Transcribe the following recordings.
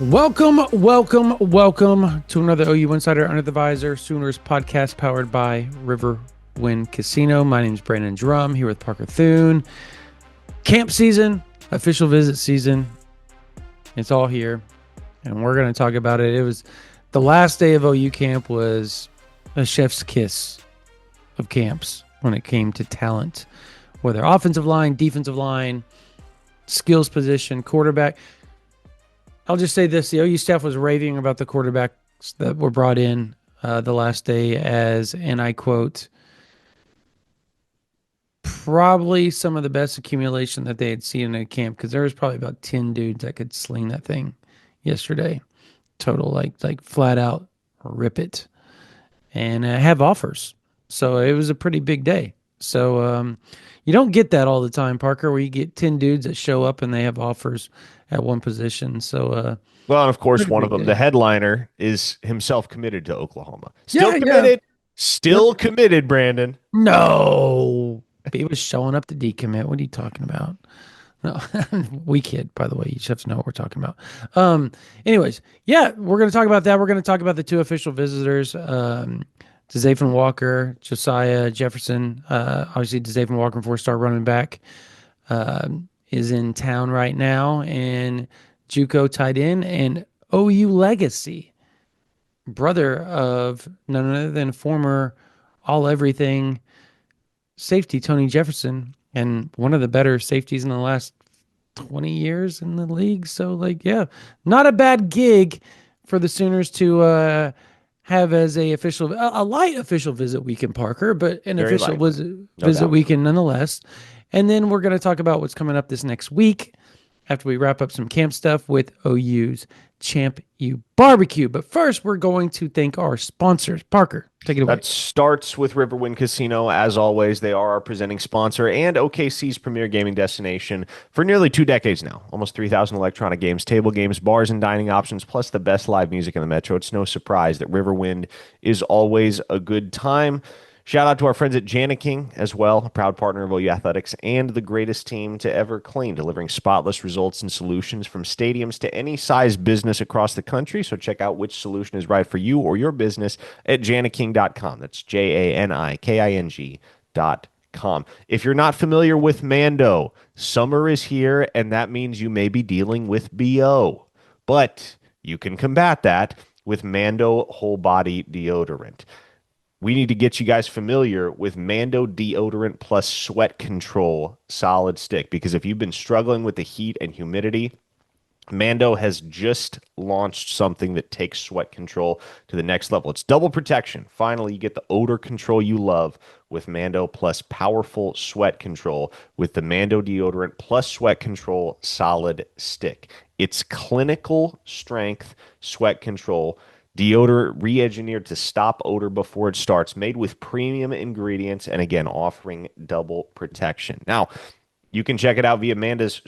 Welcome to another OU Insider Under the Visor Sooners podcast powered by Riverwind Casino. My name is Brandon Drum here with Parker Thune. Camp season, official visit season, it's all here, and we're going to talk about it. It was the last day of OU camp was a chef's kiss of camps when it came to talent, whether offensive line, defensive line, skills position, quarterback. I'll just say this. The OU staff was raving about the quarterbacks that were brought in the last day as, and I quote, probably some of the best accumulation that they had seen in a camp, because there was probably about 10 dudes that could sling that thing yesterday. Total, like flat out rip it and have offers. So it was a pretty big day. So you don't get that all the time, Parker, where you get 10 dudes that show up and they have offers at one position. So, well, and of course, pretty one of big them, day. the headliner, is himself committed to Oklahoma. Yeah, Still yeah. committed. Still committed, Brandon. No. He was showing up to decommit. What are you talking about? No, we kid, by the way. You just have to know what we're talking about. Anyways, yeah, we're going to talk about that. We're going to talk about the two official visitors, Zayvon Walker, Josiah Jefferson. Obviously, Zayvon Walker, four-star running back, is in town right now, and JUCO tight end and OU legacy, brother of none other than former all-everything safety Tony Jefferson, and one of the better safeties in the last 20 years in the league. So, yeah, not a bad gig for the Sooners to have as a light official visit weekend, Parker, but an Very official light, no visit doubt. weekend nonetheless. And then we're going to talk about what's coming up this next week after we wrap up some camp stuff with OU's Champ U Barbecue. But first, we're going to thank our sponsors. Parker, take it away. That starts with Riverwind Casino. As always, they are our presenting sponsor and OKC's premier gaming destination for nearly 2 decades now. Almost 3,000 electronic games, table games, bars, and dining options, plus the best live music in the metro. It's no surprise that Riverwind is always a good time. Shout out to our friends at Janiking as well, a proud partner of OU Athletics and the greatest team to ever clean, delivering spotless results and solutions from stadiums to any size business across the country. So check out which solution is right for you or your business at janiking.com. That's JANIKING.com. If you're not familiar with Mando, summer is here, and that means you may be dealing with BO. But you can combat that with Mando Whole Body Deodorant. We need to get you guys familiar with Mando Deodorant Plus Sweat Control Solid Stick, because if you've been struggling with the heat and humidity, Mando has just launched something that takes sweat control to the next level. It's double protection. Finally, you get the odor control you love with Mando plus powerful sweat control with the Mando Deodorant Plus Sweat Control Solid Stick. It's clinical strength sweat control deodorant re-engineered to stop odor before it starts, made with premium ingredients, and again, offering double protection. Now, you can check it out via Mando's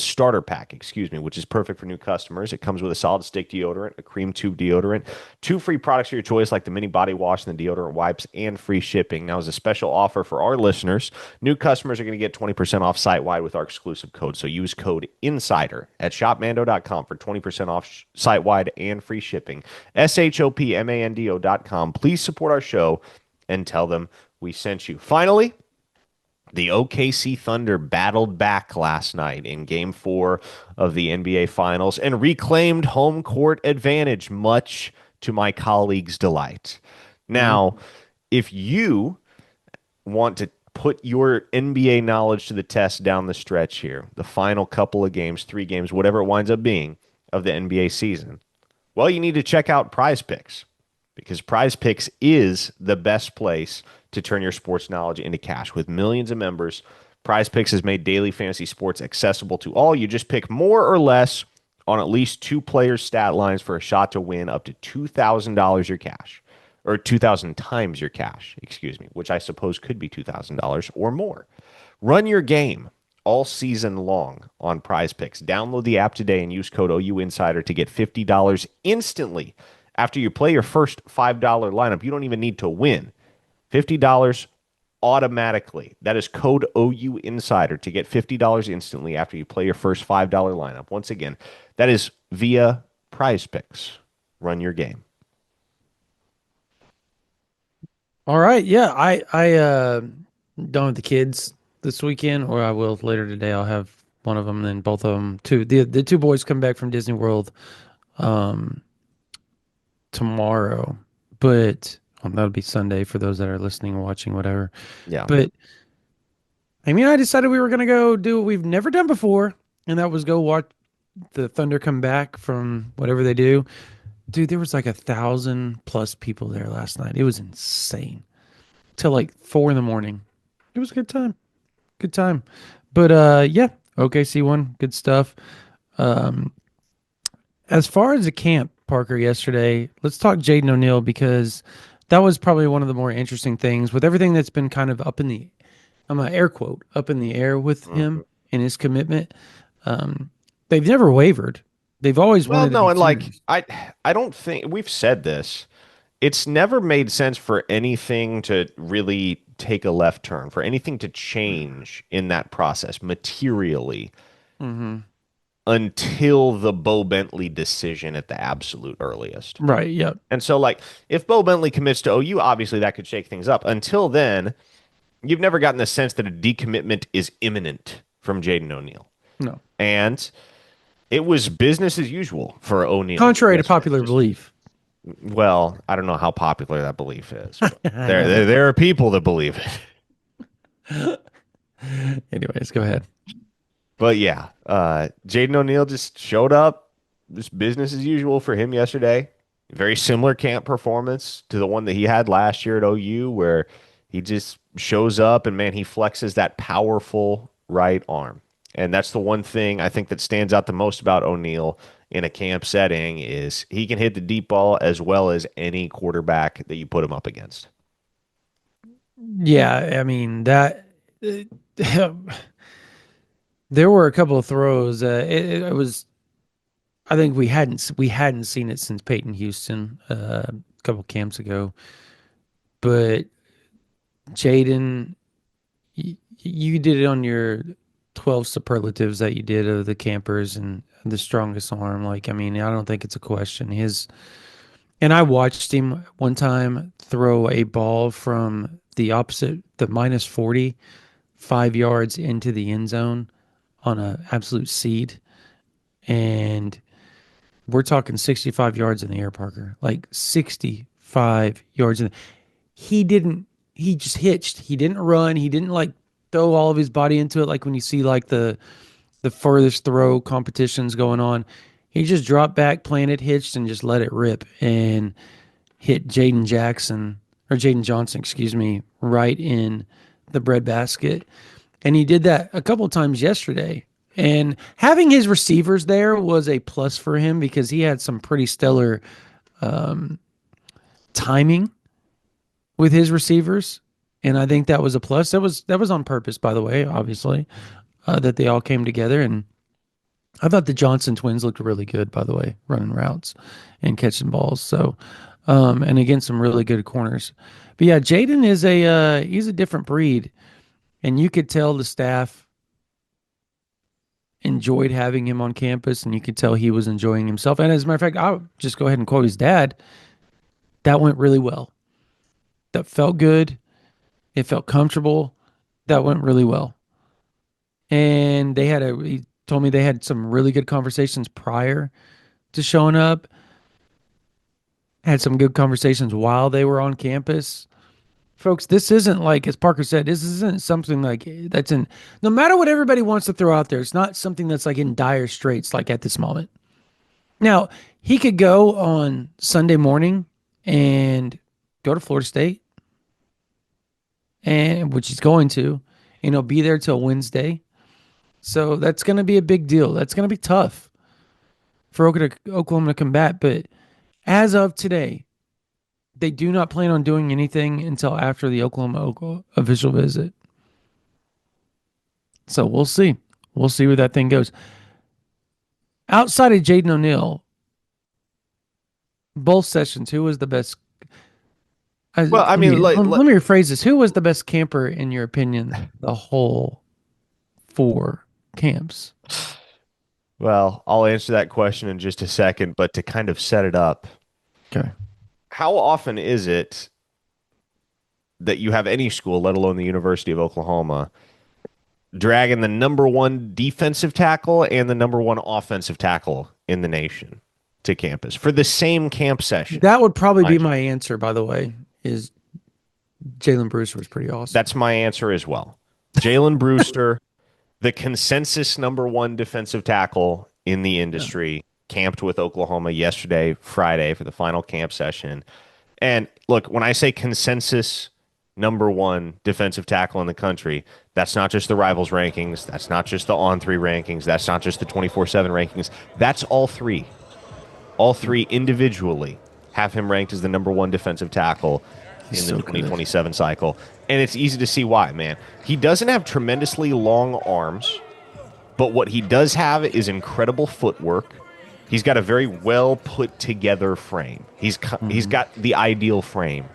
starter pack, which is perfect for new customers. It comes with a solid stick deodorant, a cream tube deodorant, 2 free products of your choice like the mini body wash and the deodorant wipes, and free shipping. Now, as a special offer for our listeners, new customers are going to get 20% off site-wide with our exclusive code. So use code INSIDER at shopmando.com for 20% off site-wide and free shipping. SHOPMANDO.com. Please support our show and tell them we sent you. Finally, the OKC Thunder battled back last night in Game 4 of the NBA Finals and reclaimed home court advantage, much to my colleagues' delight. Now, if you want to put your NBA knowledge to the test down the stretch here, the final couple of games, 3 games, whatever it winds up being of the NBA season, well, you need to check out Prize Picks, because Prize Picks is the best place to turn your sports knowledge into cash. With millions of members, Prize Picks has made daily fantasy sports accessible to all. You just pick more or less on at least 2 players' stat lines for a shot to win up to $2,000 your cash, or 2,000 times your cash, which I suppose could be $2,000 or more. Run your game all season long on Prize Picks. Download the app today and use code OU Insider to get $50 instantly after you play your first $5 lineup. You don't even need to win. $50 automatically. That is code OU Insider to get $50 instantly after you play your first $5 lineup. Once again, that is via Prize Picks. Run your game. All right. Yeah. I done with the kids this weekend, or I will later today. I'll have one of them, then both of them. The two boys come back from Disney World um tomorrow, but well, that'll be Sunday for those that are listening, watching, whatever. Yeah. But I mean, I decided we were gonna go do what we've never done before, and that was go watch the Thunder come back from whatever they do. Dude, there was like 1,000+ people there last night. It was insane. Till like 4 in the morning. It was a good time. Good time. But yeah, OKC won. Good stuff. Um, as far as the camp, Parker, yesterday, let's talk Jaden O'Neal because that was probably one of the more interesting things with everything that's been kind of up in the I'm a air quote up in the air with him Mhm. and his commitment. Um, they've never wavered. They've always Well, wanted to no, be and like serious. I don't think we've said this. It's never made sense for anything to really take a left turn, for anything to change in that process materially Hmm. until the Bo Bentley decision at the absolute earliest. Right. Yep. And so, like, if Bo Bentley commits to OU, obviously that could shake things up. Until then, you've never gotten the sense that a decommitment is imminent from Jaden O'Neal. No. And it was business as usual for O'Neal Contrary to yesterday. popular Just, belief. well, I don't know how popular that belief is, but I there, know. there, there are people that believe it. Anyways, go ahead. But yeah, Jaden O'Neal just showed up. Just business as usual for him yesterday. Very similar camp performance to the one that he had last year at OU, where he just shows up and man, he flexes that powerful right arm. And that's the one thing I think that stands out the most about O'Neal in a camp setting is he can hit the deep ball as well as any quarterback that you put him up against. Yeah, I mean that there were a couple of throws. It was I think we hadn't seen it since Peyton Houston a couple camps ago. But Jaden, you did it on your 12 superlatives that you did of the campers and the strongest arm. Like, I mean, I don't think it's a question. And I watched him one time throw a ball from the opposite, the minus 40, 5 yards into the end zone on an absolute seed. And we're talking 65 yards in the air, Parker. Like 65 yards in. He didn't, he just hitched. He didn't run. He didn't like throw all of his body into it like when you see like the furthest throw competitions going on. He just dropped back, planted, hitched, and just let it rip and hit Jaden Jackson or Jaden Johnson, excuse me, right in the breadbasket. And he did that a couple of times yesterday. And having his receivers there was a plus for him because he had some pretty stellar timing with his receivers. And I think that was a plus. That was on purpose, by the way, obviously, that they all came together. And I thought the Johnson twins looked really good, by the way, running routes and catching balls. So, and again, some really good corners. But yeah, Jaden is he's a different breed, and you could tell the staff enjoyed having him on campus, and you could tell he was enjoying himself. And as a matter of fact, I'll just go ahead and quote his dad. That went really well. That felt good. It felt comfortable. That went really well. And he told me they had some really good conversations prior to showing up, had some good conversations while they were on campus. Folks, this isn't like, as Parker said, this isn't something like that's in, no matter what everybody wants to throw out there, it's not something that's like in dire straits like at this moment. Now, he could go on Sunday morning and go to Florida State, and which he's going to, and he'll be there till Wednesday. So that's going to be a big deal. That's going to be tough for Oklahoma to combat. But as of today, they do not plan on doing anything until after the Oklahoma official visit. So we'll see. We'll see where that thing goes. Outside of Jaden O'Neal, both sessions, who was the best? Well, I Let mean, me let me rephrase this. Who was the best camper in your opinion? The whole four camps. well, I'll answer that question in just a second, but to kind of set it up, Okay. how often is it that you have any school, let alone the University of Oklahoma, dragging the number one defensive tackle and the number one offensive tackle in the nation to campus for the same camp session? That would probably be Mind you, my answer, by the way, is Jalen Brewster was pretty awesome. that's my answer as well. Jalen Brewster, the consensus number one defensive tackle in the Yeah. industry, camped with Oklahoma yesterday, Friday, for the final camp session. And look, when I say consensus number one defensive tackle in the country, that's not just the rivals rankings. That's not just the on three rankings. That's not just the 24/7 rankings. That's all three. All three individually have him ranked as the number one defensive tackle He's in the so good. 2027 cycle. And it's easy to see why, man. He doesn't have tremendously long arms, but what he does have is incredible footwork. He's got a very well put together frame. He's Mhm. got the ideal frame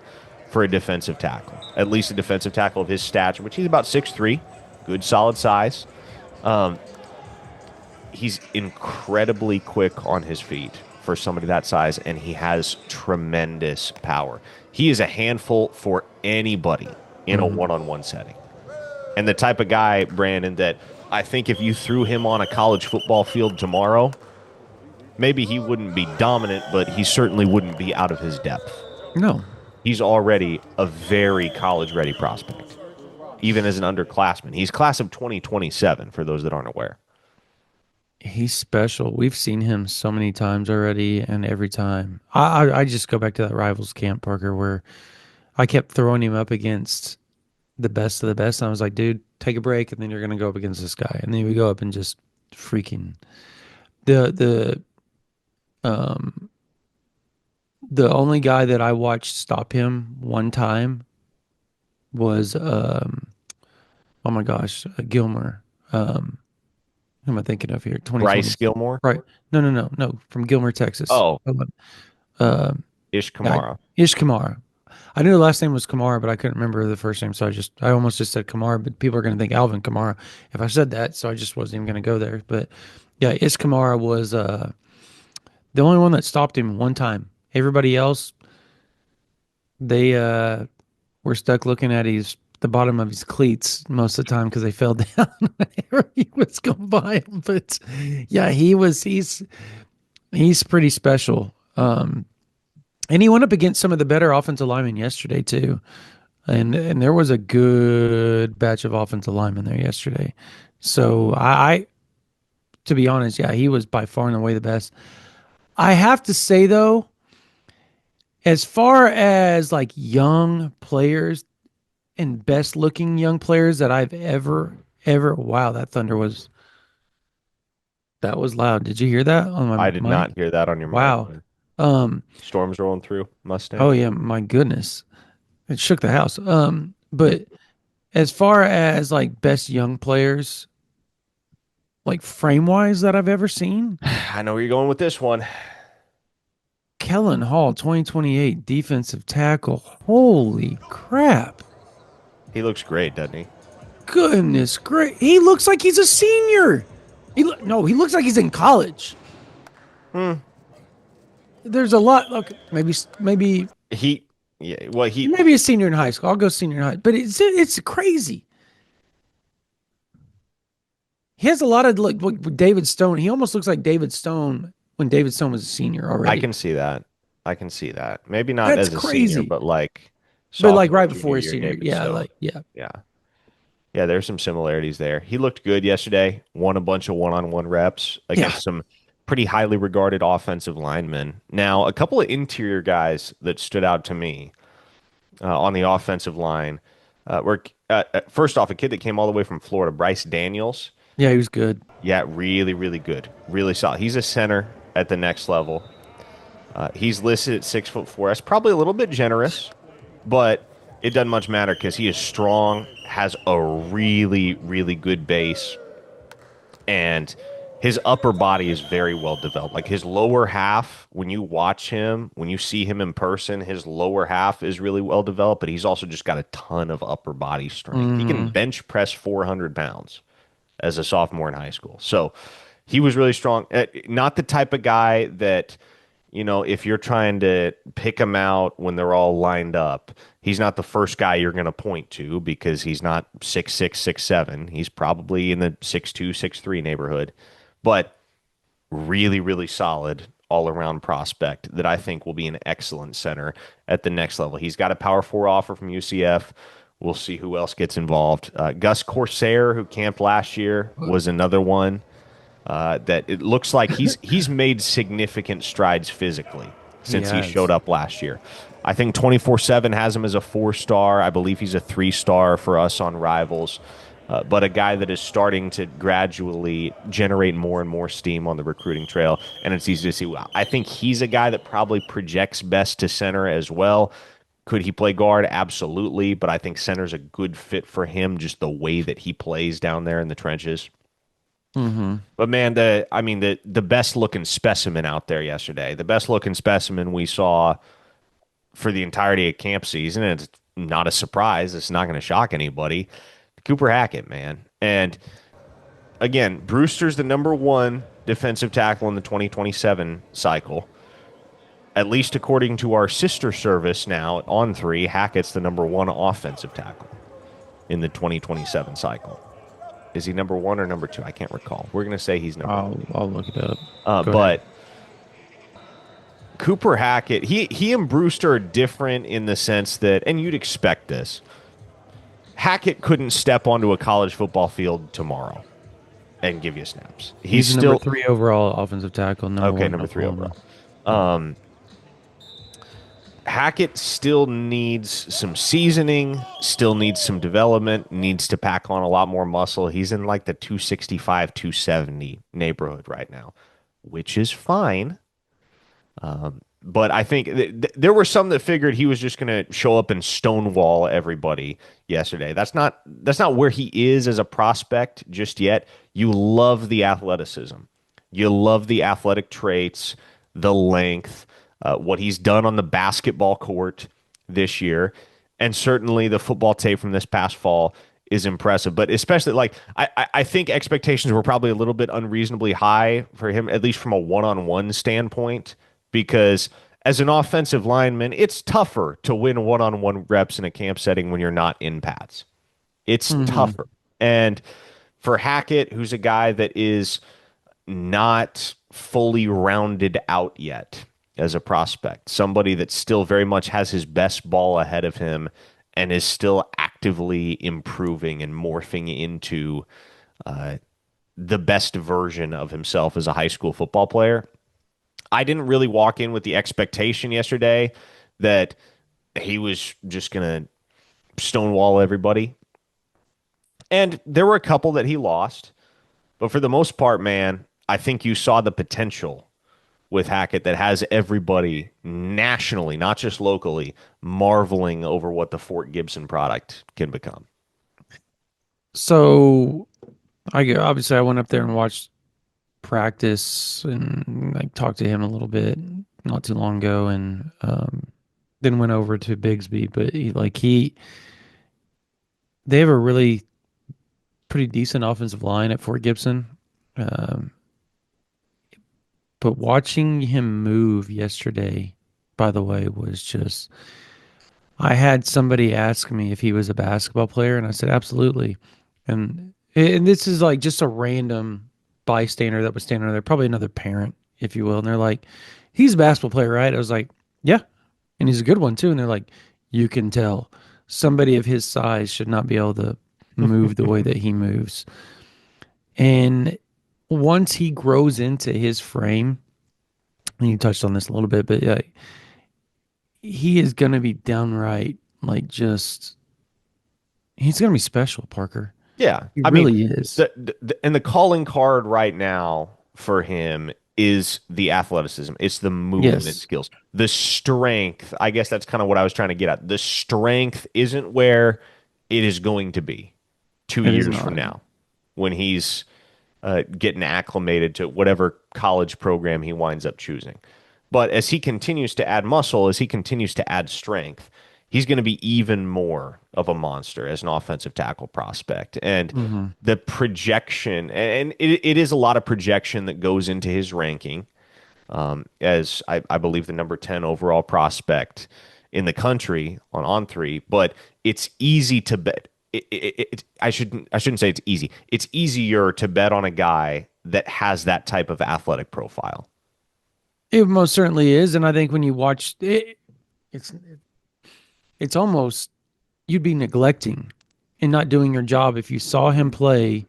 for a defensive tackle, at least a defensive tackle of his stature, which he's about 6'3", good solid size. He's incredibly quick on his feet for somebody that size, and he has tremendous power. He is a handful for anybody in a Mhm. one-on-one setting. And the type of guy, Brandon, that I think if you threw him on a college football field tomorrow, maybe he wouldn't be dominant, but he certainly wouldn't be out of his depth. No, He's already a very college-ready prospect, even as an underclassman. He's class of 2027, for those that aren't aware. he's special. We've seen him so many times already, and every time I just go back to that rivals camp, Parker, where I kept throwing him up against the best of the best. And I was like, dude, take a break, and then you're gonna go up against this guy, and then we go up and just freaking the um the only guy that I watched stop him one time was oh my gosh, Gilmer. Who am I thinking of here? Bryce 2020. Gilmore? Right. No, from Gilmer, Texas. Oh, Um, Ish yeah, Kamara. Ish Kamara. I knew the last name was Kamara, but I couldn't remember the first name, so I almost just said Kamara, but people are going to think Alvin Kamara if I said that, so I just wasn't even going to go there. But yeah, Ish Kamara was the only one that stopped him one time. Everybody else, they were stuck looking at the bottom of his cleats most of the time because they fell down whenever he was going by him. But yeah, he's pretty special. And he went up against some of the better offensive linemen yesterday too. And there was a good batch of offensive linemen there yesterday. So to be honest, yeah, he was by far and away the best. I have to say though, as far as like young players and best looking young players that I've ever wow, that was loud. Did you hear that on I my did mic? not hear that on your mic. Wow. Um, Storms rolling through oh Mustang. yeah, my goodness. It shook the house. But as far as like best young players, like frame wise that I've ever seen, I know where you're going with this one. Kellen Hall, 2028 defensive tackle. Holy crap. He looks great, doesn't he? Goodness great. He looks like he's a senior. No, he looks like he's in college. Hmm. There's a lot. Look, maybe He, yeah. Well, maybe a senior in high school. I'll go senior in high, but it's crazy. He has a lot of look David Stone. He almost looks like David Stone when David Stone was a senior I already. can see that. I can see that. Maybe not That's as a senior, crazy. but like But like sophomore, right junior before his year, senior, David yeah, Stone. like yeah, Yeah. Yeah, there's some similarities there. He looked good yesterday, won a bunch of one-on-one reps yeah. against some pretty highly regarded offensive linemen. Now, a couple of interior guys that stood out to me on the offensive line were first off, a kid that came all the way from Florida, Bryce Daniels. Yeah, he was good. Yeah, really, really good. Really solid. He's a center at the next level. He's listed at 6'4". That's probably a little bit generous, but it doesn't much matter because he is strong, has a really, really good base, and his upper body is very well developed. Like his lower half, when you watch him, when you see him in person, his lower half is really well developed, but he's also just got a ton of upper body strength. He can Hmm. bench press 400 pounds as a sophomore in high school. So he was really strong. Not the type of guy that, if you're trying to pick him out when they're all lined up, he's not the first guy you're going to point to because he's not 6'6", 6'7". He's probably in the 6'2", 6'3" neighborhood, but really, really solid all around prospect that I think will be an excellent center at the next level. He's got a Power Four offer from UCF. We'll see who else gets involved. Gus Corsair, who camped last year, was another one that it looks like he's made significant strides physically He since he showed has. up last year. I think 24/7 has him as a 4-star. I believe he's a 3-star for us on Rivals. But a guy that is starting to gradually generate more and more steam on the recruiting trail, and it's easy to see. I think he's a guy that probably projects best to center as well. Could he play guard? Absolutely, but I think center's a good fit for him, just the way that he plays down there in the trenches. Hmm. But man, the best looking specimen out there yesterday, the best looking specimen we saw for the entirety of camp season, and it's not a surprise. It's not going to shock anybody. Cooper Hackett, man. And again, Brewster's the number one defensive tackle in the 2027 cycle. At least according to our sister service now on 3, Hackett's the number one offensive tackle in the 2027 cycle. Is he number one or number two? I can't recall. We're going to say he's number one. I'll look it up. Go ahead. But Cooper Hackett, he and Brewster are different in the sense that, and you'd expect this, Hackett couldn't step onto a college football field tomorrow and give you snaps. He's He's the number still 3 overall offensive tackle, number okay, one in number 3 Oklahoma. overall. Yeah. Hackett still needs some seasoning, still needs some development, needs to pack on a lot more muscle. He's in like the 265, 270 neighborhood right now, which is fine. But I think there were some that figured he was just going to show up and stonewall everybody yesterday. That's not where he is as a prospect just yet. You love the athleticism. You love the athletic traits, the length, what he's done on the basketball court this year, and certainly the football tape from this past fall is impressive. But especially like I think expectations were probably a little bit unreasonably high for him, at least from a one-on-one standpoint, because as an offensive lineman, it's tougher to win one-on-one reps in a camp setting when you're not in pads. It's Hmm. tougher. And for Hackett, who's a guy that is not fully rounded out yet as a prospect, somebody that still very much has his best ball ahead of him and is still actively improving and morphing into the best version of himself as a high school football player. I didn't really walk in with the expectation yesterday that he was just going to stonewall everybody. And there were a couple that he lost, but for the most part, man, I think you saw the potential with Hackett that has everybody nationally, not just locally, marveling over what the Fort Gibson product can become. So obviously I went up there and watched practice and like talked to him a little bit not too long ago, and then went over to Bigsby. But they have a really pretty decent offensive line at Fort Gibson. Um, but watching him move yesterday, by the way, was just I had somebody ask me if he was a basketball player, and I said absolutely. And this is like just a random bystander that was standing there, probably another parent, if you will. And they're like, "He's a basketball player, right?" I was like, "Yeah," and he's a good one too. And they're like, "You can tell somebody of his size should not be able to move the way that he moves." And once he grows into his frame, and you touched on this a little bit, but yeah, he is going to be downright like just he's going to be special, Parker. Yeah, He I mean, really is. and the calling card right now for him is the athleticism. It's the movement Yes, skills, the strength. I guess that's kind of what I was trying to get at. The strength isn't where it is going to be two it is years from not. now when he's getting acclimated to whatever college program he winds up choosing. But as he continues to add muscle, as he continues to add strength, he's going to be even more of a monster as an offensive tackle prospect. And Hmm. the projection, and it is a lot of projection that goes into his ranking, as I believe the number 10 overall prospect in the country on three, but it's easy to bet. I shouldn't say it's easy. It's easier to bet on a guy that has that type of athletic profile. It most certainly is, and I think when you watch it, it's it's almost you'd be neglecting and not doing your job if you saw him play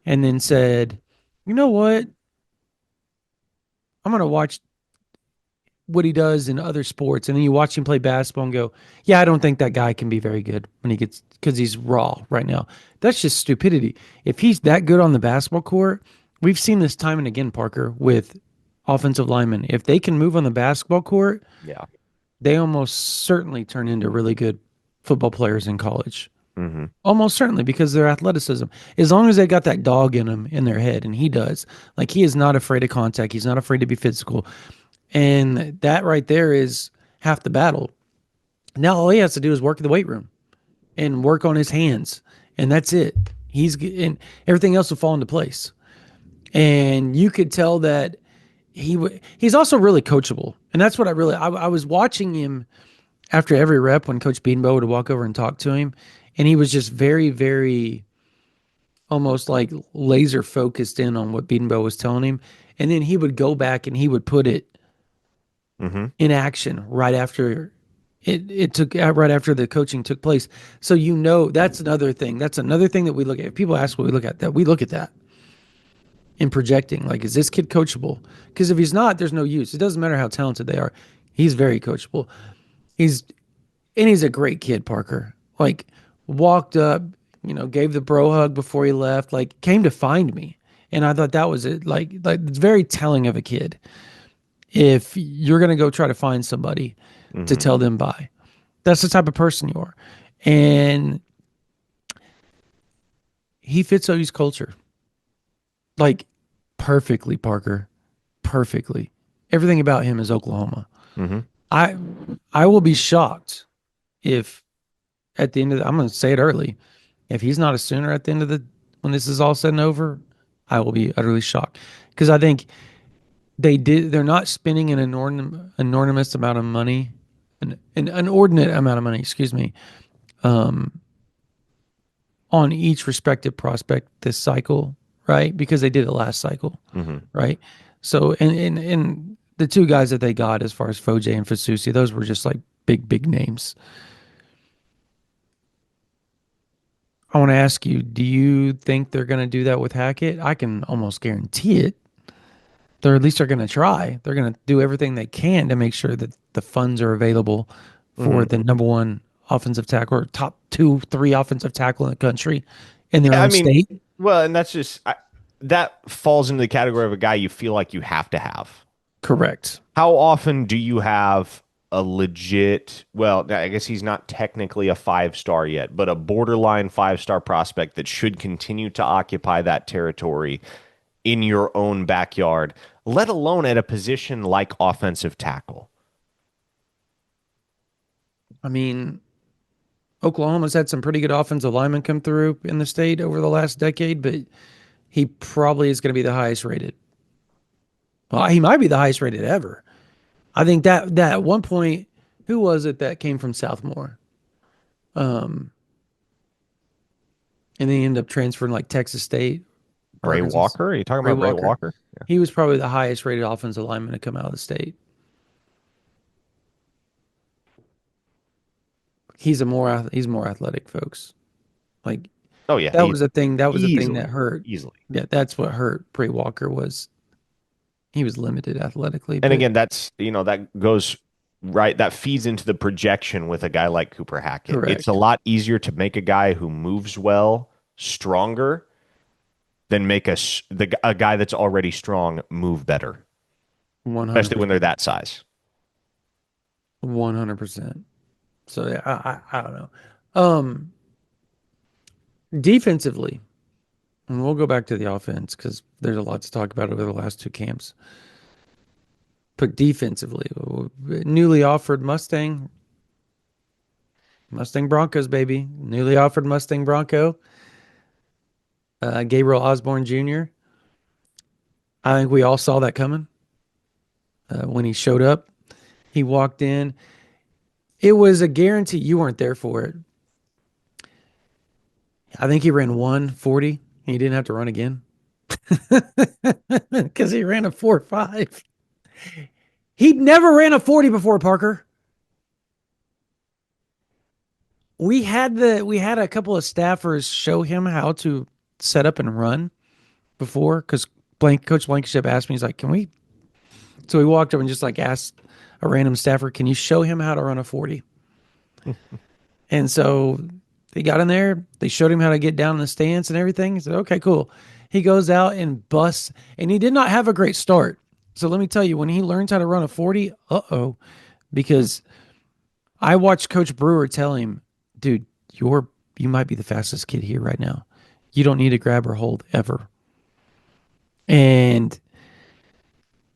and then said, you know what, I'm going to watch what he does in other sports, and then you watch him play basketball and go, yeah, I don't think that guy can be very good when he gets because he's raw right now. That's just stupidity. If he's that good on the basketball court, we've seen this time and again, Parker, with offensive linemen. If they can move on the basketball court, Yeah. they almost certainly turn into really good football players in college. Hmm. Almost certainly because of their athleticism. As long as they got that dog in them in their head, and he does. Like he is not afraid of contact. He's not afraid to be physical. And that right there is half the battle. Now all he has to do is work in the weight room and work on his hands, and that's it. And everything else will fall into place. And you could tell that he's also really coachable, and that's what I was watching him after every rep when Coach Beanbo would walk over and talk to him, and he was just very, very almost like laser focused in on what Beanbo was telling him, and then he would go back and he would put it Hmm. in action right after it took right after the coaching took place. So that's another thing. That's another thing that we look at. If people ask what we look at, that we look at that in projecting. Like, is this kid coachable? Because if he's not, there's no use. It doesn't matter how talented they are. He's very coachable. He's he's a great kid, Parker. Like walked up, gave the bro hug before he left. Like came to find me, and I thought that was it. Like it's very telling of a kid if you're gonna go try to find somebody to Hmm. tell them bye. That's the type of person you are. And he fits OU's culture like perfectly, Parker. Perfectly. Everything about him is Oklahoma. Hmm. I I will be shocked if at the end of I'm going to say it early. If he's not a Sooner at the end of the when this is all said and over, I will be utterly shocked because I think they're not spending an enormous amount of money, an inordinate amount of money, excuse me, um, on each respective prospect this cycle, right? Because they did it last cycle, Hmm. right? So and the two guys that they got as far as Foje and Fasusi, those were just like big names. I want to ask you, do you think they're going to do that with Hackett? I can almost guarantee it. They're at least are going to try. They're going to do everything they can to make sure that the funds are available for Hmm. the number one offensive tackle or top two, three offensive tackle in the country in their Yeah, I own mean, state. well, and that falls into the category of a guy you feel like you have to have. Correct. How often do you have a legit, well, I guess he's not technically a five-star yet, but a borderline five-star prospect that should continue to occupy that territory in your own backyard, let alone at a position like offensive tackle? I mean, Oklahoma's had some pretty good offensive linemen come through in the state over the last decade, but he probably is going to be the highest rated. Well, he might be the highest rated ever. I think that at one point, who was it that came from Southmore? Um, and then he ended up transferring like Texas State or Bray Arkansas. Walker? Are you talking Bray about Bray Walker. Walker? He was probably the highest rated offensive lineman to come out of the state. He's more athletic, folks. Like Oh yeah, that was the thing. That was the thing that easily, hurt. easily. Yeah, that's what hurt Bray Walker was he was limited athletically, And but again, that goes right, that feeds into the projection with a guy like Cooper Hackett. It's a correct. lot easier to make a guy who moves well stronger than make a guy that's already strong move better, especially when they're 100%. that size. 100%. So yeah, I don't know. Um, defensively. And we'll go back to the offense because there's a lot to talk about over the last two camps. But defensively, newly offered Mustang Broncos, baby. Newly offered Mustang Bronco, Gabriel Osborne Jr. I think we all saw that coming when he showed up. He walked in. It was a guarantee. You weren't there for it. I think he ran 140. He didn't have to run again because he ran a 4.5. He'd never ran a 40 before, Parker. We had a couple of staffers show him how to set up and run before because Coach Blankenship asked me, he's like, can we? So he walked up and just like asked a random staffer, can you show him how to run a 40? And so he got in there. They showed him how to get down in the stance and everything. He said, okay, cool. He goes out and busts, and he did not have a great start. So let me tell you, when he learns how to run a 40, because I watched Coach Brewer tell him, dude, you might be the fastest kid here right now. You don't need to grab or hold ever. And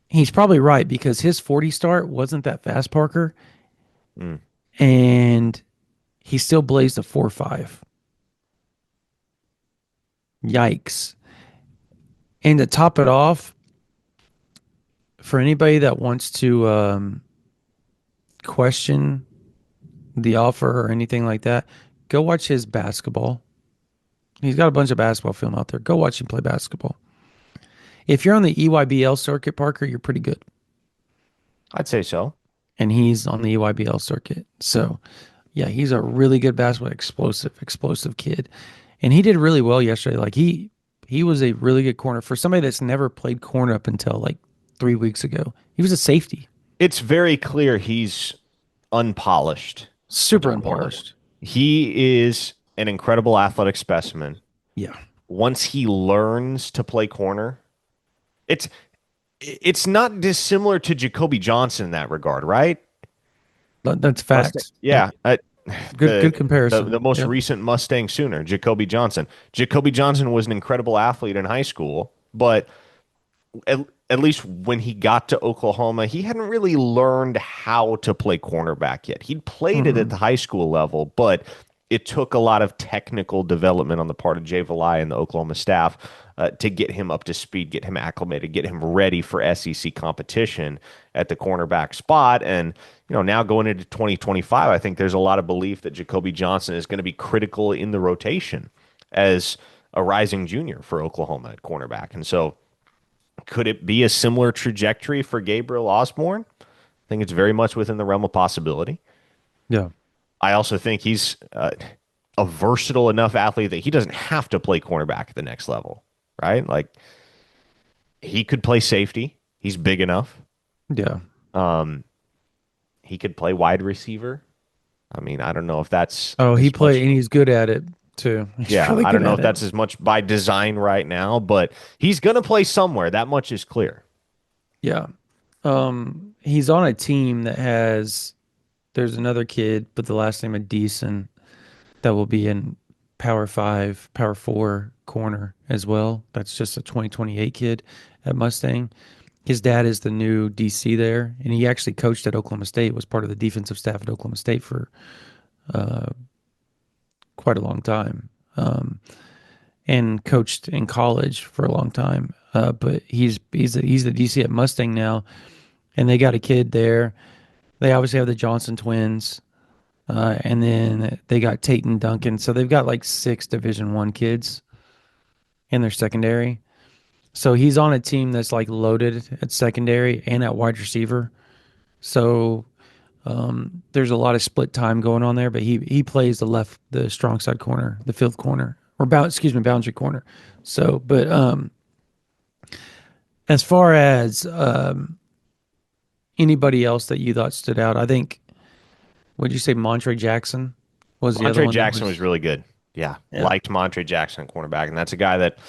he's probably right because his 40 start wasn't that fast, Parker. Mm. And he still blazed a 4.5. Yikes. And to top it off, for anybody that wants to question the offer or anything like that, go watch his basketball. He's got a bunch of basketball film out there. Go watch him play basketball. If you're on the EYBL circuit, Parker, you're pretty good. I'd say so. And he's on the EYBL circuit. So, yeah, he's a really good basketball, explosive kid. And he did really well yesterday. Like he was a really good corner for somebody that's never played corner up until like 3 weeks ago. He was a safety. It's very clear he's unpolished at Super corner. unpolished. He is an incredible athletic specimen. Yeah. Once he learns to play corner, it's it's not dissimilar to Jacoby Johnson in that regard, right? That's Mustang, facts. Yep. yeah. Good The comparison. most Yep. recent Mustang Sooner, Jacoby Johnson. Jacoby Johnson was an incredible athlete in high school, but at least when he got to Oklahoma, he hadn't really learned how to play cornerback yet. He'd played it at Mm-mm. the high school level, but it took a lot of technical development on the part of Jay Valai and the Oklahoma staff to get him up to speed, get him acclimated, get him ready for SEC competition at the cornerback spot. And now going into 2025, I think there's a lot of belief that Jacoby Johnson is going to be critical in the rotation as a rising junior for Oklahoma at cornerback. And so could it be a similar trajectory for Gabriel Osborne? I think it's very much within the realm of possibility. Yeah. I also think he's a versatile enough athlete that he doesn't have to play cornerback at the next level, right? Like he could play safety. He's big enough. Yeah. Um, he could play wide receiver. I mean, I don't know if that's Oh, he as play much. and he's good at it too. He's Yeah, really I good don't know at if it. that's as much by design right now, but he's going to play somewhere. That much is clear. Yeah. He's on a team that has there's another kid, but the last name of Deason that will be in Power Five, Power Four corner as well. That's just a 2028 kid at Mustang. His dad is the new DC there, and he actually coached at Oklahoma State, was part of the defensive staff at Oklahoma State for quite a long time, and coached in college for a long time. But he's the DC at Mustang now, and they got a kid there. They obviously have the Johnson twins, and then they got Tate and Duncan. So they've got like six Division I kids in their secondary. So he's on a team that's like loaded at secondary and at wide receiver. So there's a lot of split time going on there, but he plays the strong side corner, the fifth corner, or boundary corner. So, but as far as anybody else that you thought stood out, I think, would you say Montre Jackson was the other Montre one that Jackson was was, really good. Yeah, yeah, liked Montre Jackson at cornerback, and that's a guy that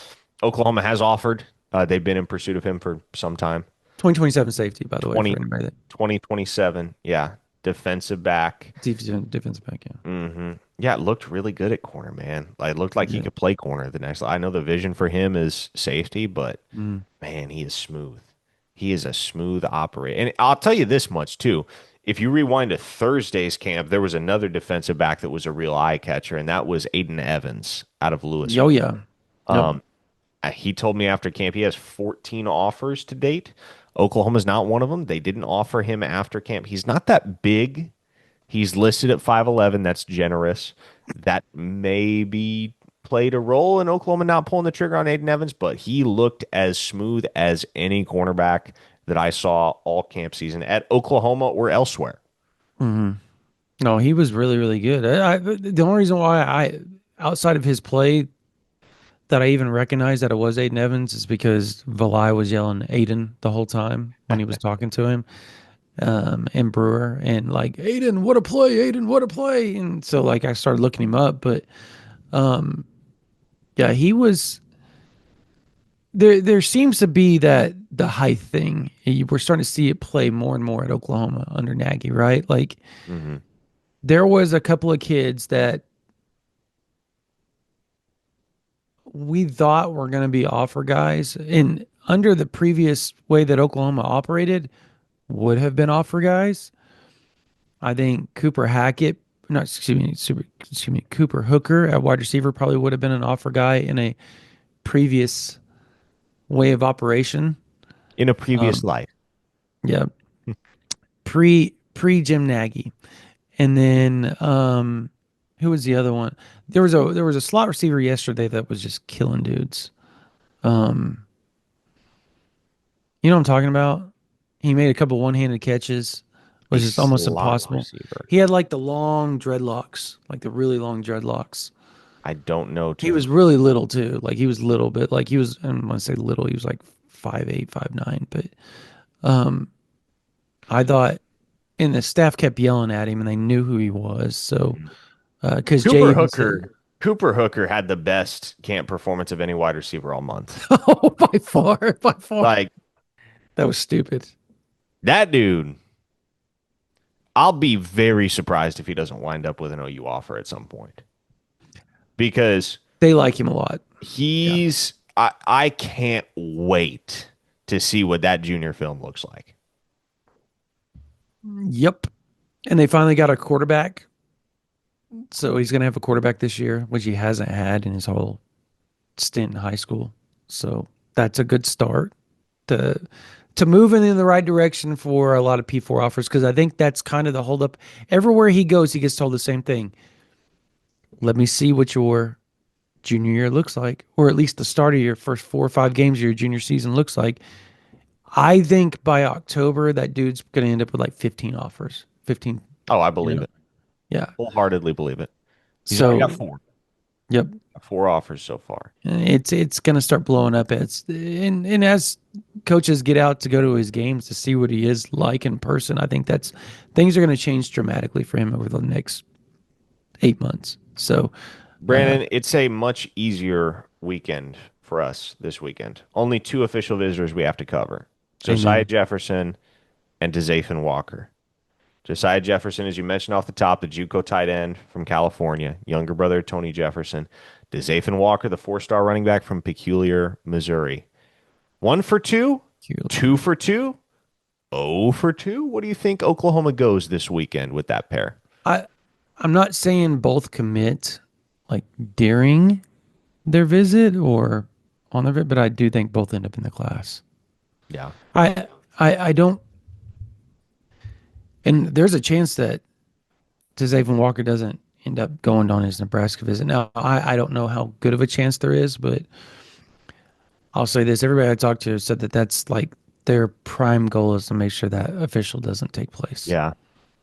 Oklahoma has offered. They've been in pursuit of him for some time. 2027 safety, by the way, for 20, anybody that, 2027. Yeah. defensive back. Defensive back, yeah. Yeah, it looked really good at corner, man. Like, it looked like he Yeah. could play corner the next. I know the vision for him is safety, but Mm. man, he is smooth. He is a smooth operator. And I'll tell you this much too. If you rewind to Thursday's camp, there was another defensive back that was a real eye catcher, and that was Aiden Evans out of Yo, Louisville. yeah. Yep. He told me after camp he has 14 offers to date. Oklahoma's not one of them. They didn't offer him after camp. He's not that big. He's listed at 5'11". That's generous. That maybe played a role in Oklahoma not pulling the trigger on Aiden Evans, but he looked as smooth as any cornerback that I saw all camp season at Oklahoma or elsewhere. No, he was really, really good. The only reason why outside of his play, that I even recognized that it was Aiden Evans is because Valai was yelling Aiden the whole time when he was talking to him, and Brewer, and like, Aiden, what a play, Aiden, what a play. And so like I started looking him up, but yeah, he was there seems to be that the height thing. We're starting to see it play more and more at Oklahoma under Nagy, right? Like hmm there was a couple of kids that we thought were going to be offer guys, and under the previous way that Oklahoma operated, would have been offer guys. I think Cooper Hackett, not excuse me, Cooper Hooker at wide receiver probably would have been an offer guy in a previous way of operation. In a previous life. Yeah, pre Jim Nagy, and then who was the other one? There was a slot receiver yesterday that was just killing dudes. Um, you know what I'm talking about? He made a couple one-handed catches, A which is almost slot impossible. receiver. He had like the long dreadlocks, like the really long dreadlocks. I don't know He to was who. really little too. Like he was little, but like he was, I don't want to say little, he was like 5'8", 5'9". But um I thought, and the staff kept yelling at him and they knew who he was. So because Jay Cooper even said, Hooker. Cooper Hooker had the best camp performance of any wide receiver all month. oh, by far, by far. Like That was stupid. that dude, I'll be very surprised if he doesn't wind up with an OU offer at some point because They like him a lot. Yeah. I can't wait to see what that junior film looks like. Yep. And they finally got a quarterback. So he's going to have a quarterback this year, which he hasn't had in his whole stint in high school. So that's a good start to moving in the right direction for a lot of P4 offers, because I think that's kind of the holdup. Everywhere he goes, he gets told the same thing. Let me see what your junior year looks like, or at least the start of your first 4 or 5 games of your junior season looks like. I think by October, that dude's going to end up with like 15 offers. 15, Oh, I you believe know? it. Yeah. Wholeheartedly believe it. He's already got So, four. yep. Four offers so far. It's going to start blowing up. And as coaches get out to go to his games to see what he is like in person, I think that's things are going to change dramatically for him over the next 8 months. So, Brandon, it's a much easier weekend for us this weekend. Only two official visitors we have to cover. Josiah amen. Jefferson and Dzathan Walker. Josiah Jefferson, as you mentioned off the top, the JUCO tight end from California, younger brother of Tony Jefferson. Dzathan Walker, the four-star running back from Peculiar, Missouri. 1 for 2, Cute. 2 for 2, 0 for 2. What do you think Oklahoma goes this weekend with that pair? I I'm not saying both commit like during their visit or on their visit, but I do think both end up in the class. Yeah. I don't, and there's a chance that Xavier Walker doesn't end up going on his Nebraska visit. Now, I don't know how good of a chance there is, but I'll say this: everybody I talked to said that that's like their prime goal is to make sure that official doesn't take place. Yeah.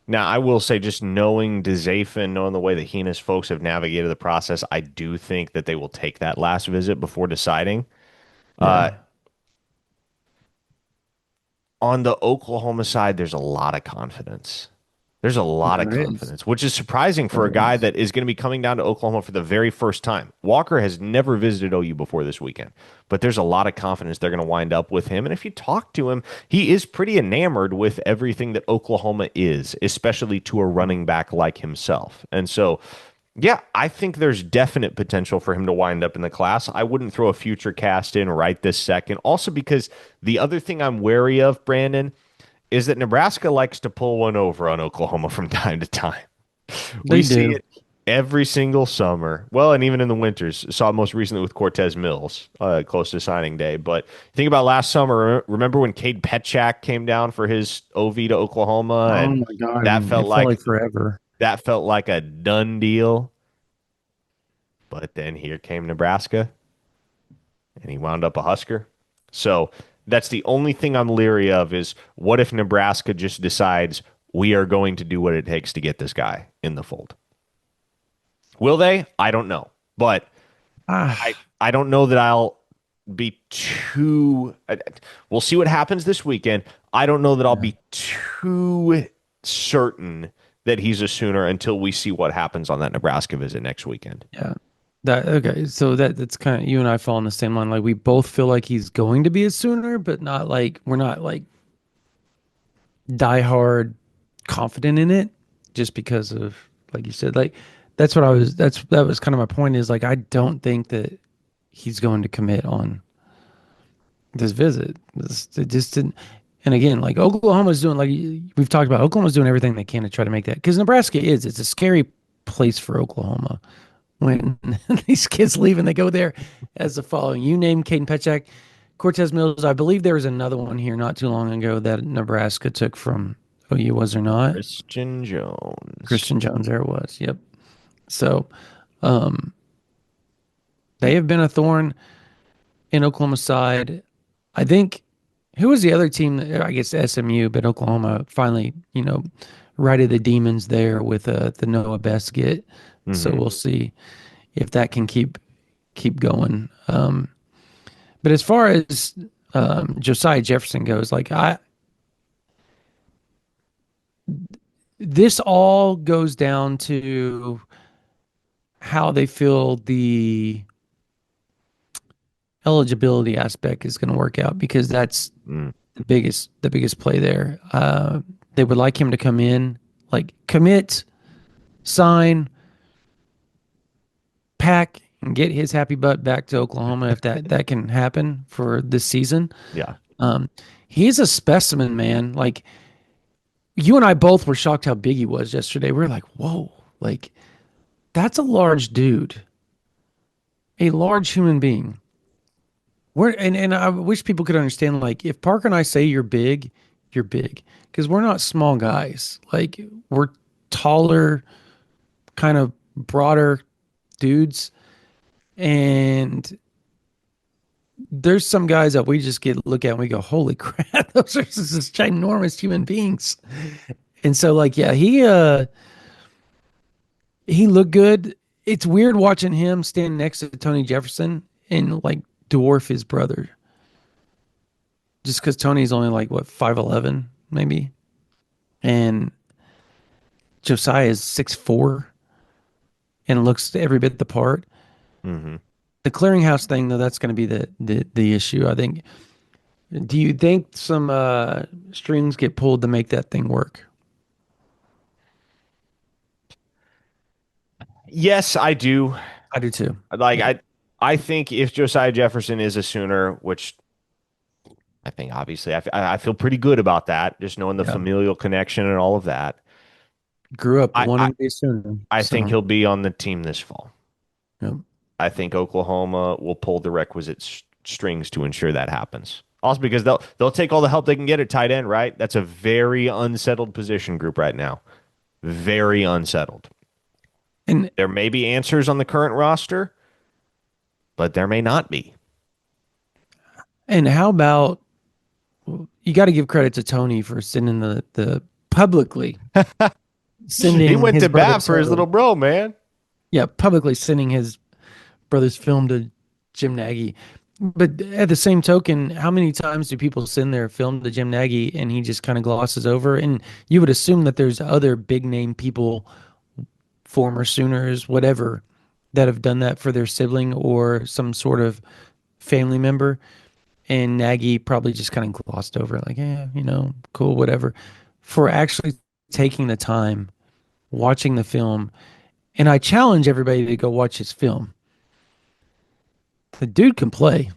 Now, I will say, just knowing DeZafin, knowing the way that he and his folks have navigated the process, I do think that they will take that last visit before deciding. Uh, Yeah. on the Oklahoma side, there's a lot of confidence. There's a lot of There is. confidence, which is surprising for a There guy is. that is going to be coming down to Oklahoma for the very first time. Walker has never visited OU before this weekend, but there's a lot of confidence they're going to wind up with him. And if you talk to him, he is pretty enamored with everything that Oklahoma is, especially to a running back like himself. And so, yeah, I think there's definite potential for him to wind up in the class. I wouldn't throw a future cast in right this second. Also, because the other thing I'm wary of, Brandon, is that Nebraska likes to pull one over on Oklahoma from time to time. We They see do. it every single summer. Well, and even in the winters. Saw it most recently with Cortez Mills, close to signing day. But think about last summer. Remember when Cade Petchak came down for his OV to Oklahoma, Oh and my God. that And felt it felt like like forever. a done deal. But then here came Nebraska, and he wound up a Husker. So that's the only thing I'm leery of is what if Nebraska just decides we are going to do what it takes to get this guy in the fold? Will they? I don't know. But I Ah, I don't know that I'll be too we'll see what happens this weekend. I don't know that I'll yeah. be too certain that he's a Sooner until we see what happens on that Nebraska visit next weekend. Yeah. That okay. So that's kind of you and I fall on the same line. Like we both feel like he's going to be a Sooner, but not like we're not like diehard confident in it just because of like you said, like that was kind of my point is like I don't think that he's going to commit on this visit. It just didn't. And again, like Oklahoma's doing, like we've talked about, Oklahoma's doing everything they can to try to make that because Nebraska it's a scary place for Oklahoma when these kids leave and they go there as the following. You named Caden Petchak, Cortez Mills. I believe there was another one here not too long ago that Nebraska took from OU, was there not? Christian Jones. Christian Jones, there it was. Yep. So um, they have been a thorn in Oklahoma's side. I think who was the other team? I guess SMU, but Oklahoma finally, righted the demons there with the Noah Beskett. So Hmm. we'll see if that can keep going. But as far as Josiah Jefferson goes, like this all goes down to how they feel the eligibility aspect is going to work out because that's Mm. the biggest play there. They would like him to come in, like commit, sign, pack, and get his happy butt back to Oklahoma if that can happen for this season. Yeah. Um, he's a specimen, man. Like you and I both were shocked how big he was yesterday. We were like, whoa, like that's a large dude, a large human being. And I wish people could understand, like, if Parker and I say you're big. Because we're not small guys. Like we're taller, kind of broader dudes. And there's some guys that we just get look at and we go, holy crap, those are just ginormous human beings. And so like, yeah, he looked good. It's weird watching him stand next to Tony Jefferson and like dwarf his brother. Just because Tony's only like what 5'11", maybe. And Josiah is 6'4" and looks every bit the part. Hmm. The clearinghouse thing, though, that's going to be the issue. I think. Do you think some strings get pulled to make that thing work? Yes, I do. I do too. Like Yeah. I think if Josiah Jefferson is a Sooner, which I think obviously I feel pretty good about that, just knowing the Yeah. familial connection and all of that. Grew up I I, wanting to be a Sooner. I think So, he'll be on the team this fall. yeah. I think Oklahoma will pull the requisite strings to ensure that happens. Also, because they'll take all the help they can get at tight end, right? That's a very unsettled position group right now. Very unsettled. And There may be answers on the current roster, but there may not be. and how about you got to give credit to Tony for sending the publicly He sending went his to bat brother's for his little bro, man. yeah, publicly sending his brother's film to Jim Nagy. But at the same token, how many times do people sit there, film the Jim Nagy, and he just kind of glosses over? And you would assume that there's other big name people, former Sooners, whatever, that have done that for their sibling or some sort of family member. And Nagy probably just kind of glossed over it, like, yeah, cool, whatever. For actually taking the time, watching the film, and I challenge everybody to go watch his film. The dude can play.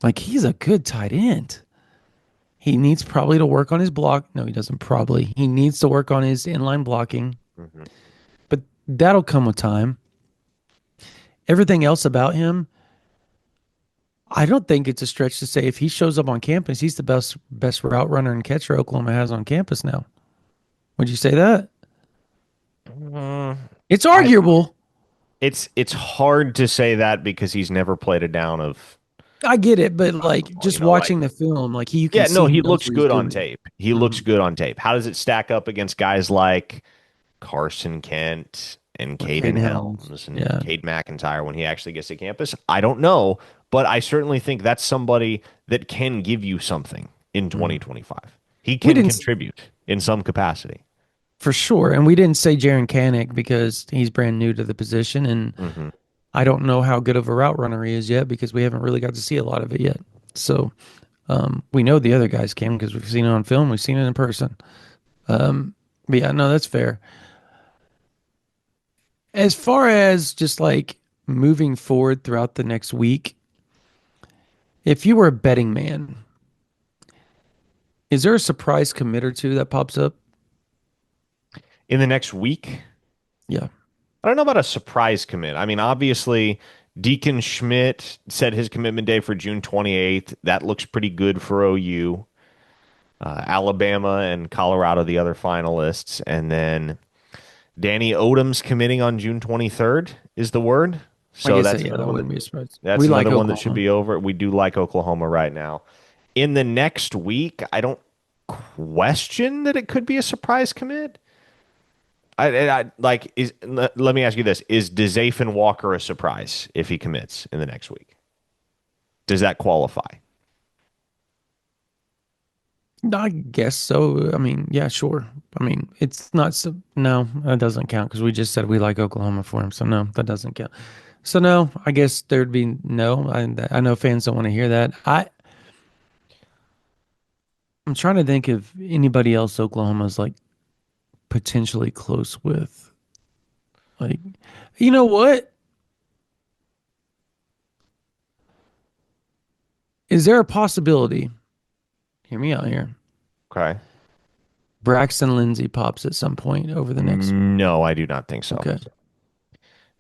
Like, he's a good tight end. He needs probably to work on his block. No, he doesn't probably. He needs to work on his inline blocking, Mhm. but that'll come with time. Everything else about him, I don't think it's a stretch to say if he shows up on campus, he's the best route runner and catcher Oklahoma has on campus now. Would you say that? Mm, It's I arguable. it's hard to say that because he's never played a down of I get it, but college like football. just watching the film, like you can Yeah, no, see he he knows looks what he's good on doing. tape. He looks Mhm. good on tape. How does it stack up against guys like Carson Kent and Or Caden Caden Helms. Helms and Yeah. Cade McIntyre when he actually gets to campus? I don't know, but I certainly think that's somebody that can give you something in Mhm. 2025. He We can didn't contribute in some capacity. for sure, and we didn't say Jaron Kanik because he's brand new to the position, and Hmm. I don't know how good of a route runner he is yet because we haven't really got to see a lot of it yet. So we know the other guys can because we've seen it on film, we've seen it in person. But yeah, no, that's fair. As far as just like moving forward throughout the next week, if you were a betting man, is there a surprise commit or two that pops up? In the next week, Yeah, I don't know about a surprise commit. I mean, obviously, Deacon Schmidt set his commitment day for June 28th. That looks pretty good for OU. Alabama and Colorado, the other finalists. And then Danny Odom's committing on June 23rd is the word. I So guess that's that, yeah, another that one. wouldn't be a surprise. That's We like another one that should Oklahoma. be over. We do like Oklahoma right now. In the next week, I don't question that it could be a surprise commit. I like is let me ask you this: is Dzathan Walker a surprise if he commits in the next week? Does that qualify? I guess so. I mean, yeah, sure. I mean, it's not so. No, that doesn't count because we just said we like Oklahoma for him. So no, that doesn't count. So no, I guess there'd be no. I know fans don't want to hear that. I'm trying to think of anybody else Oklahoma's like potentially close with. Like, you know what? Is there a possibility? Hear me out here. Okay. Braxton Lindsay pops at some point over the next. No, I do not think so. Okay.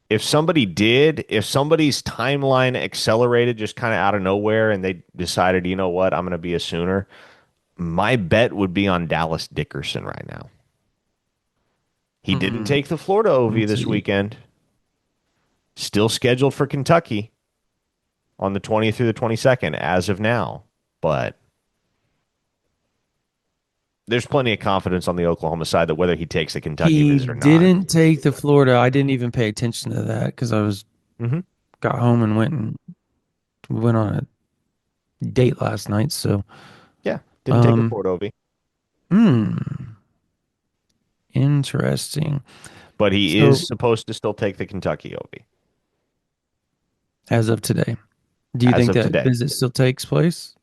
If somebody did, if somebody's timeline accelerated just kind of out of nowhere and they decided, you know what, I'm going to be a Sooner, my bet would be on Dallas Dickerson right now. He didn't Hmm. take the Florida OV Let's this see. weekend. Still scheduled for Kentucky on the 20th through the 22nd as of now. But there's plenty of confidence on the Oklahoma side that whether he takes the Kentucky He visit or not. didn't take the Florida. I didn't even pay attention to that because I was Hmm. got home and went on a date last night. So, Yeah, didn't take the um, Florida OV. hmm, interesting. But he is So, supposed to still take the Kentucky OV as of today, do you as think of that today. visit still takes place?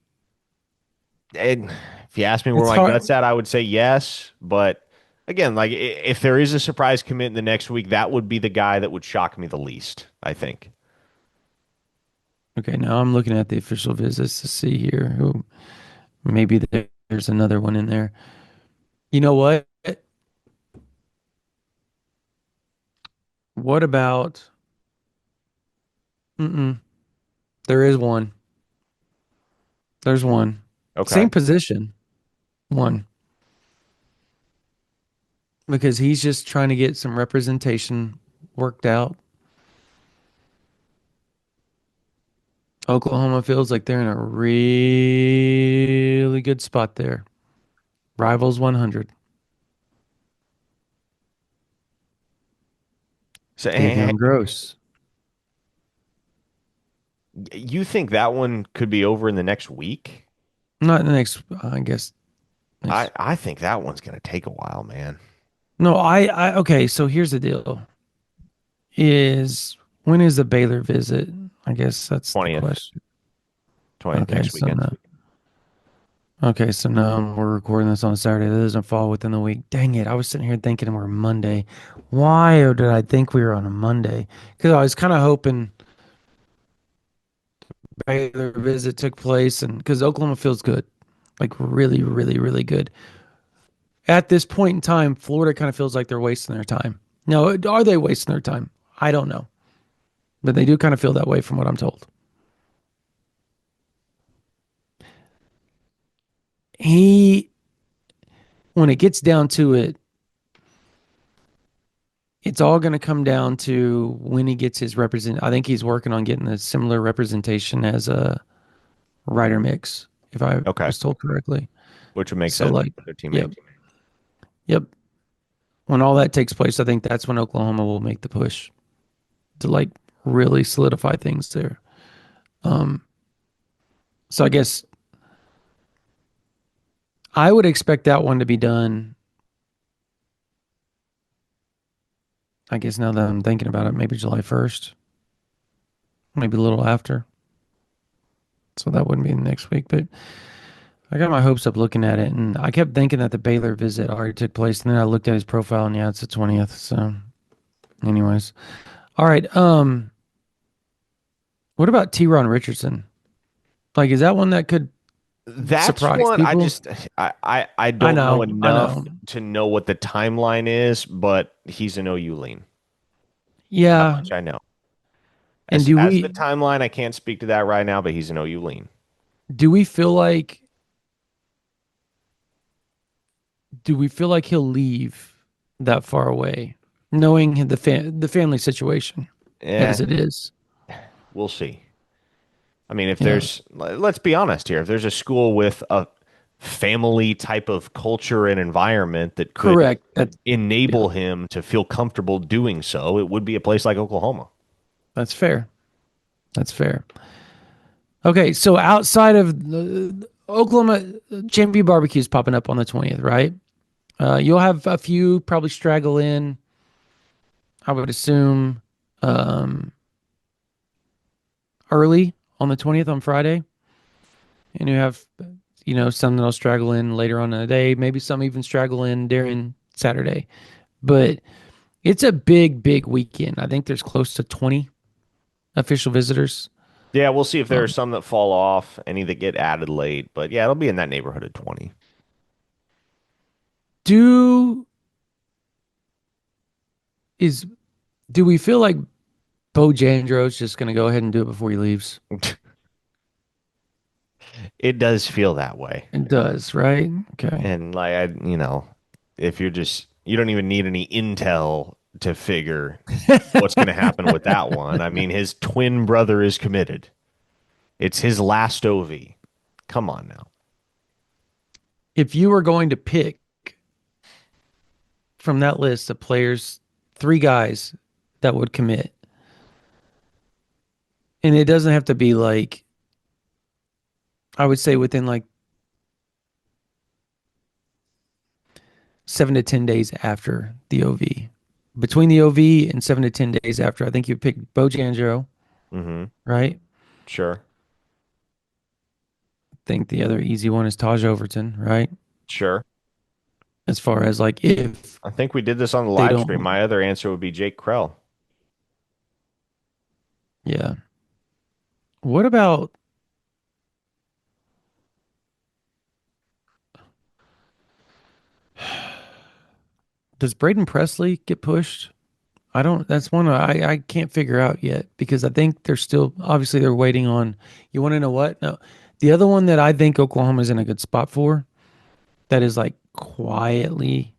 And if you ask me where It's my hard. gut's at, I would say yes. But again, like if there is a surprise commit in the next week, that would be the guy that would shock me the least, I think. Okay, now I'm looking at the official visits to see here who maybe there's another one in there. You know what? What about? Mm-mm, there is one. There's one. Same Okay. position. One. Because he's just trying to get some representation worked out. Oklahoma feels like they're in a really good spot there. Rivals 100. So Davion Gross. You think that one could be over in the next week? Not the next, I guess, I next. I think that one's going to take a while, man. No, okay. So here's the deal is when is the Baylor visit? I guess that's the 20th, question. 20th Okay. next So weekend. no. Okay. So no, we're recording this on Saturday. That doesn't fall within the week. Dang it. I was sitting here thinking we're Monday. Why did I think we were on a Monday? Because I was kind of hoping Baylor visit took place and because Oklahoma feels good, like really, really, really good. At this point in time, Florida kind of feels like they're wasting their time. Now, are they wasting their time? I don't know, but they do kind of feel that way from what I'm told. He, when it gets down to it, it's all going to come down to when he gets his represent. I think he's working on getting a similar representation as a Ryder mix, if I Okay, was told correctly. which would make So, sense like, for their teammate. yep, yep. When all that takes place, I think that's when Oklahoma will make the push to like really solidify things there. Um, so I guess I would expect that one to be done. I guess now that I'm thinking about it, maybe July 1st, maybe a little after. So that wouldn't be next week. But I got my hopes up looking at it. And I kept thinking that the Baylor visit already took place. And then I looked at his profile and yeah, it's the 20th. So, anyways. All right. What about T Ron Richardson? Like, is that one that could That's surprise one I people? just I I don't know know. I enough know. to know what the timeline is, but he's an OU lean. That Yeah. much I know. And As the timeline, I can't speak to that right now, but he's an OU lean. do we feel like do we feel like he'll leave that far away, knowing the family situation Yeah, as it is? we'll see. I mean, if Yeah, there's, let's be honest here, if there's a school with a family type of culture and environment that could correct. Yeah, enable him to feel comfortable doing so, it would be a place like Oklahoma. that's fair. That's fair. Okay, so outside of the Oklahoma, Champion Barbecue's popping up on the 20th, right? You'll have a few probably straggle in. I would assume um, early on the 20th on Friday, and you have some that'll straggle in later on in the day. Maybe some even straggle in during Saturday. But it's a big, big weekend. I think there's close to 20 official visitors. Yeah, we'll see if there are Um, some that fall off, any that get added late, but yeah, it'll be in that neighborhood of 20. do is do we feel like Bo Jandro's just going to go ahead and do it before he leaves? It does feel that way. It does, right? Okay. And like if you're just you don't even need any intel to figure what's going to happen with that one. I mean, his twin brother is committed. It's his last OV. Come on now. If you were going to pick from that list of players, three guys that would commit, and it doesn't have to be like, I would say within like 7 to 10 days after the OV. Between the OV and 7 to 10 days after, I think you pick Bo Jandro, Mm-hmm. right? Sure. Think the other easy one is Taj Overton, right? Sure. As far as like if I think we did this on the they live stream. don't, My other answer would be Jake Krell. yeah. What about does Braden Presley get pushed? I don't. That's one I can't figure out yet because I think they're still obviously they're waiting on. You want to know what? No, the other one that I think Oklahoma's in a good spot for that is like quietly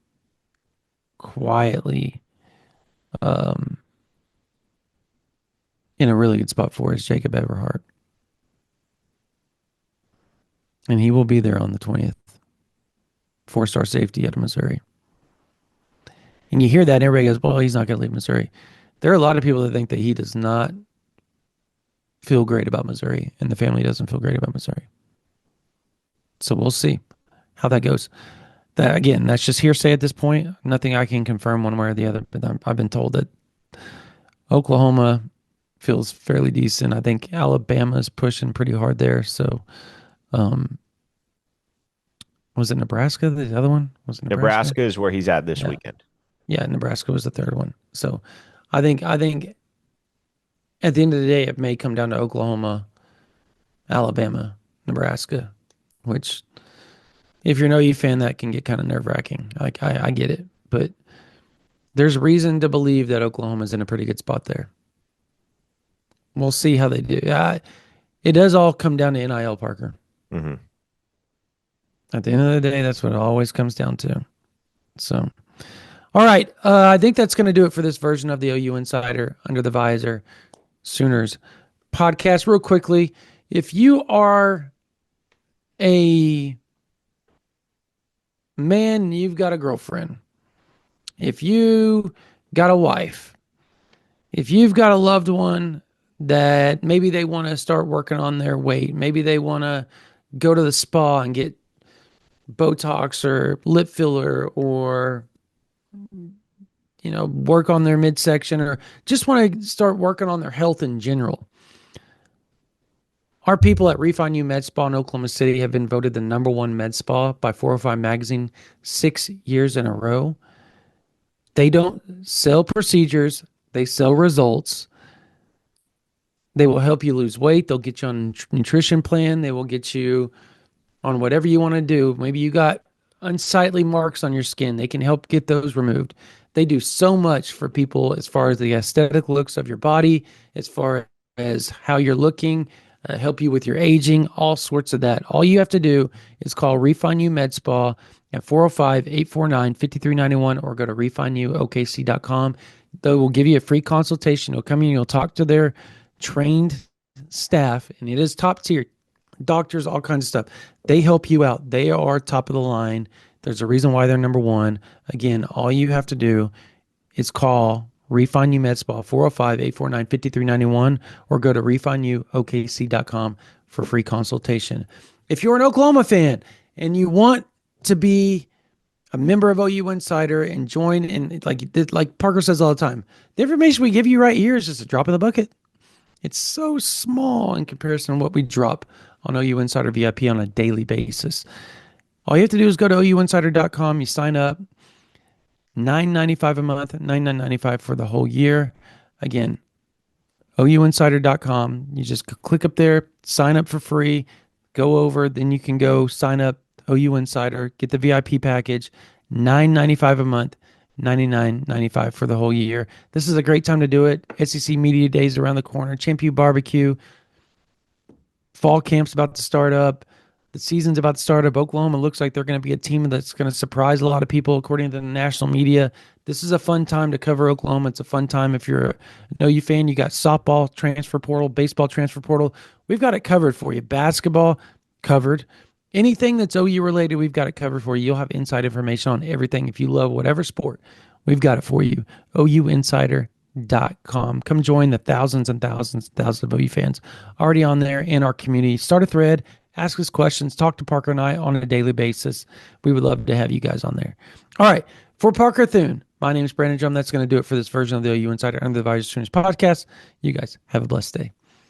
um in a really good spot for is Jacob Everhart, and he will be there on the 20th. Four-star safety out of Missouri. And you hear that, and everybody goes, "Well, he's not going to leave Missouri." There are a lot of people that think that he does not feel great about Missouri, and the family doesn't feel great about Missouri. So we'll see how that goes. That again, that's just hearsay at this point. Nothing I can confirm one way or the other. But I've been told that Oklahoma feels fairly decent. I think Alabama's pushing pretty hard there. So, um, was it Nebraska? The other one was it Nebraska? Nebraska is where he's at this Yeah, weekend. yeah. Nebraska was the third one. So, I think at the end of the day, it may come down to Oklahoma, Alabama, Nebraska, which if you're an OU fan, that can get kind of nerve wracking. Like I get it, but there's reason to believe that Oklahoma's in a pretty good spot there. We'll see how they do. It does all come down to NIL, Parker. Hmm. At the end of the day, that's what it always comes down to. So, all right. I think that's going to do it for this version of the OU Insider Under the Visor Sooners podcast. Real quickly, if you are a man, you've got a girlfriend, if you got a wife, if you've got a loved one that maybe they want to start working on their weight, maybe they want to go to the spa and get Botox or lip filler or work on their midsection or just want to start working on their health in general. Our people at Refine You Med Spa in Oklahoma City have been voted the #1 med spa by 405 Magazine 6 years in a row. They don't sell procedures, they sell results. They will help you lose weight. They'll get you on a nutrition plan. They will get you on whatever you want to do. Maybe you got unsightly marks on your skin. They can help get those removed. They do so much for people as far as the aesthetic looks of your body, as far as how you're looking, help you with your aging, all sorts of that. All you have to do is call Refine You Med Spa at 405-849-5391 or go to refineyouokc.com. They will give you a free consultation. They'll come in, you'll talk to their trained staff, and it is top tier doctors, all kinds of stuff. They help you out. They are top of the line. There's a reason why they're #1. Again, all you have to do is call Refine You Med Spa 405-849-5391 or go to refineyouokc.com for free consultation. If you're an Oklahoma fan and you want to be a member of OU Insider and join, and like Parker says all the time, the information we give you right here is just a drop in the bucket. It's so small in comparison to what we drop on OU Insider VIP on a daily basis. All you have to do is go to ouinsider.com. You sign up. $9.95 a month, $99.95 for the whole year. Again, ouinsider.com. You just click up there, sign up for free, go over, then you can go sign up OU Insider, get the VIP package, $9.95 a month, $99.95 for the whole year. This is a great time to do it. SEC Media Days around the corner. Champion Barbecue. Fall camp's about to start up. The season's about to start up. Oklahoma looks like they're going to be a team that's going to surprise a lot of people, according to the national media. This is a fun time to cover Oklahoma. It's a fun time if you're an OU fan. You got softball transfer portal, baseball transfer portal. We've got it covered for you. Basketball covered. Anything that's OU related, we've got it covered for you. You'll have inside information on everything. If you love whatever sport, we've got it for you. ouinsider.com. Come join the thousands and thousands and thousands of OU fans already on there in our community. Start a thread, ask us questions, talk to Parker and I on a daily basis. We would love to have you guys on there. All right. For Parker Thune, my name is Brandon Drum. That's going to do it for this version of the OU Insider Under the Visor Sooners podcast. You guys have a blessed day.